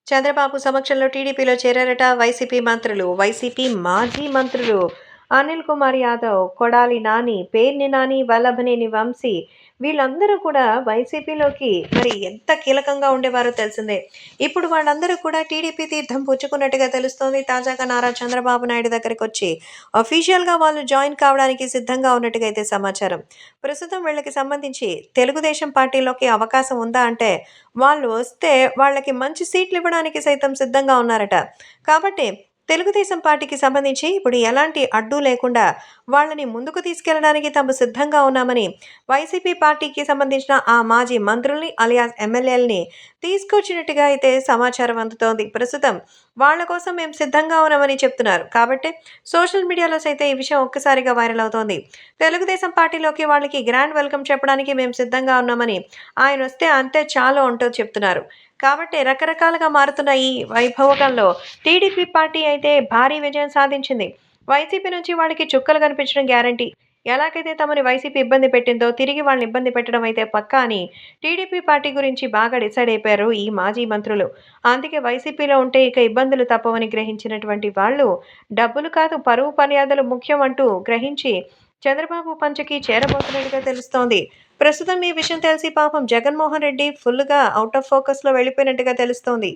చంద్రబాబు సమక్షంలో టీడీపీలో చేరారట వైసీపీ మంత్రులు. వైసీపీ మాజీ మంత్రులు అనిల్ కుమార్ యాదవ్, కొడాలి నాని, పేర్ని నాని, వల్లభనేని వంశీ వీళ్ళందరూ కూడా వైసీపీలోకి మరి ఎంత కీలకంగా ఉండేవారో తెలిసిందే. ఇప్పుడు వాళ్ళందరూ కూడా టీడీపీ తీర్థం పుచ్చుకున్నట్టుగా తెలుస్తోంది. తాజాగా నారా చంద్రబాబు నాయుడు దగ్గరకొచ్చి అఫీషియల్‌గా వాళ్ళు జాయిన్ కావడానికి సిద్ధంగా ఉన్నట్టుగా అయితే సమాచారం. ప్రస్తుతం వీళ్ళకి సంబంధించి తెలుగుదేశం పార్టీలోకి అవకాశం ఉందా అంటే వాళ్ళు వస్తే వాళ్ళకి మంచి సీట్లివ్వడానికి సైతం సిద్ధంగా ఉన్నారట. కాబట్టి తెలుగుదేశం పార్టీకి సంబంధించి ఇప్పుడు ఎలాంటి అడ్డు లేకుండా వాళ్ళని ముందుకు తీసుకెళ్లడానికి తాము సిద్ధంగా ఉన్నామని వైసీపీ పార్టీకి సంబంధించిన ఆ మాజీ మంత్రుల్ని అలియాస్ ఎమ్మెల్యేలని తీసుకొచ్చినట్టుగా అయితే సమాచారం అందుతోంది. ప్రస్తుతం వాళ్ళ కోసం మేము సిద్ధంగా ఉన్నామని చెప్తున్నారు. కాబట్టి సోషల్ మీడియాలో సైతం ఈ విషయం ఒక్కసారిగా వైరల్ అవుతోంది. తెలుగుదేశం పార్టీలోకి వాళ్ళకి గ్రాండ్ వెల్కమ్ చెప్పడానికి మేము సిద్ధంగా ఉన్నామని ఆయనొస్తే అంతే చాలు అంటూ చెప్తున్నారు. కాబట్టి రకరకాలుగా మారుతున్న ఈ వైభోగంలో టీడీపీ పార్టీ అయితే భారీ విజయం సాధించింది. వైసీపీ నుంచి వాళ్ళకి చుక్కలు కనిపించడం గ్యారంటీ. ఎలాగైతే తమని వైసీపీ ఇబ్బంది పెట్టిందో తిరిగి వాళ్ళని ఇబ్బంది పెట్టడం అయితే పక్కా అని టీడీపీ పార్టీ గురించి బాగా డిసైడ్ అయిపోయారు ఈ మాజీ మంత్రులు. అందుకే వైసీపీలో ఉంటే ఇక ఇబ్బందులు తప్పవని గ్రహించినటువంటి వాళ్ళు డబ్బులు కాదు పరువు మర్యాదలు ముఖ్యం అంటూ గ్రహించి చంద్రబాబు పంచకి చేరబోతున్నట్టుగా తెలుస్తోంది. ప్రస్తుతం ఈ విషయం తెలిసి పాపం జగన్మోహన్ రెడ్డి ఫుల్‌గా ఔట్ ఆఫ్ ఫోకస్‌లో వెళ్ళిపోయినట్టుగా తెలుస్తోంది.